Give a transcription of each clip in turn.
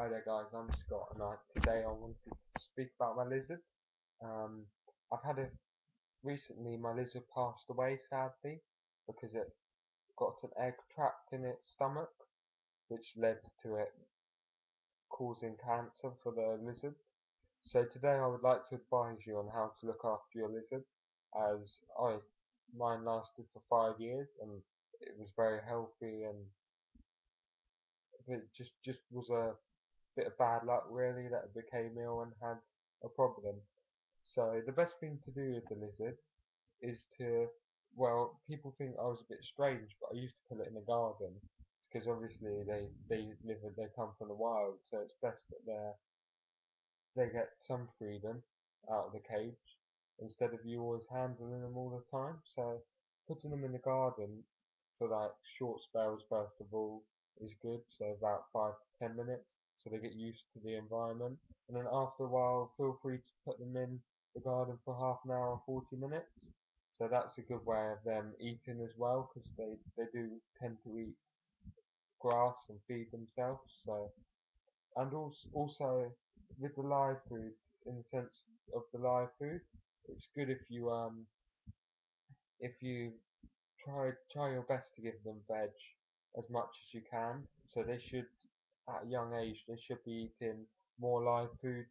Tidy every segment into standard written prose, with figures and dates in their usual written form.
Hi there guys, I'm Scott and today I wanted to speak about my lizard. Um, I've had recently my lizard passed away sadly because it got an egg trapped in its stomach which led to it causing cancer for the lizard. So today I would like to advise you on how to look after your lizard as mine lasted for 5 years and it was very healthy and it just was a bit of bad luck really that it became ill and had a problem. So the best thing to do with the lizard is well, people think I was a bit strange, but I used to put it in the garden because obviously they come from the wild, so it's best that they get some freedom out of the cage instead of you always handling them all the time. So putting them in the garden for like short spells first of all is good, so about 5 to 10 minutes, so they get used to the environment, and then after a while feel free to put them in the garden for half an hour or 40 minutes. So that's a good way of them eating as well, because they do tend to eat grass and feed themselves. So and also with the live food, in the sense of the live food, it's good if you try your best to give them veg as much as you can. So they should, at a young age, they should be eating more live food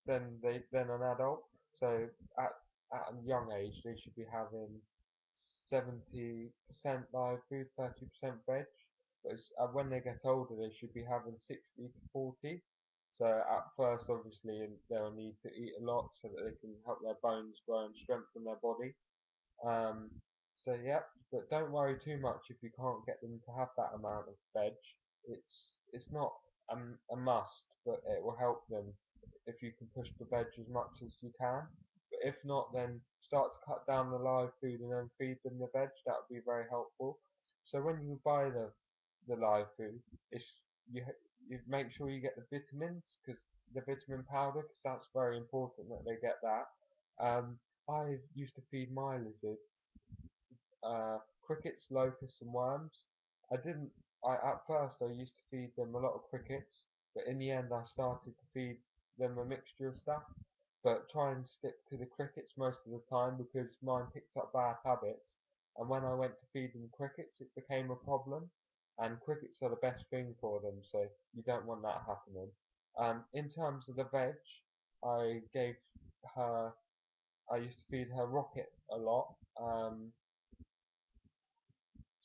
than an adult. So at a young age, they should be having 70% live food, 30% veg. But when they get older, they should be having 60 to 40. So at first, obviously, they'll need to eat a lot so that they can help their bones grow and strengthen their body. Um, so yeah, but don't worry too much if you can't get them to have that amount of veg. It's not a must, but it will help them if you can push the veg as much as you can. But if not, then start to cut down the live food and then feed them the veg. That would be very helpful. So when you buy the live food, it's you you make sure you get the vitamins, because the vitamin powder, because that's very important that they get that. I used to feed my lizards crickets, locusts, and worms. I didn't. At first I used to feed them a lot of crickets, but in the end I started to feed them a mixture of stuff. But try and stick to the crickets most of the time because mine picked up bad habits. And when I went to feed them crickets, it became a problem. And crickets are the best thing for them, so you don't want that happening. In terms of the veg, I gave her. I used to feed her rocket a lot.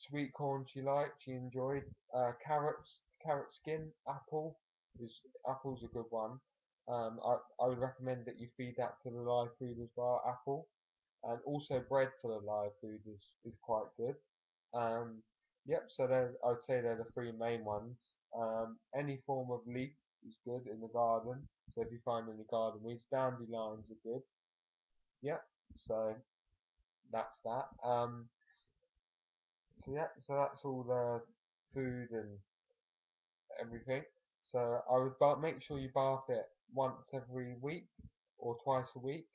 Sweet corn she liked, she enjoyed. Carrot skin, is apple's a good one. I would recommend that you feed that to the live food as well, apple. And also bread for the live food is quite good. Um, yep, so I'd say they're the three main ones. Any form of leaf is good in the garden. So if you find any garden weeds, dandelions are good. Yep, so that's that. So yeah, so that's all the food and everything. So I would make sure you bath it once every week or twice a week,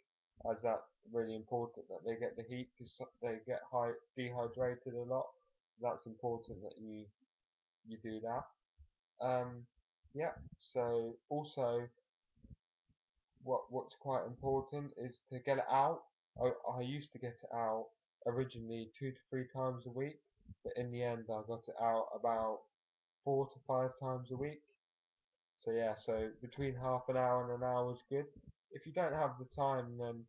as that's really important that they get the heat because they get dehydrated a lot. That's important that you do that. Yeah. So also, what's quite important is to get it out. I used to get it out originally 2 to 3 times a week, but in the end I got it out about 4 to 5 times a week. So yeah, so between half an hour and an hour is good. If you don't have the time, then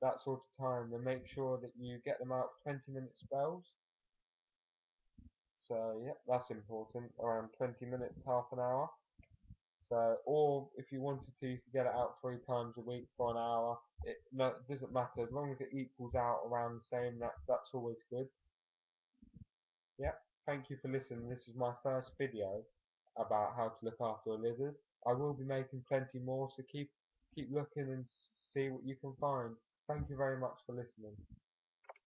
that sort of time, then make sure that you get them out for 20-minute spells. So yeah, that's important. Around 20 minutes, half an hour. So, or if you wanted to, you could get it out 3 times a week for an hour. It doesn't matter as long as it equals out around the same. That's always good. Yeah. Thank you for listening. This is my first video about how to look after a lizard. I will be making plenty more, so keep looking and see what you can find. Thank you very much for listening.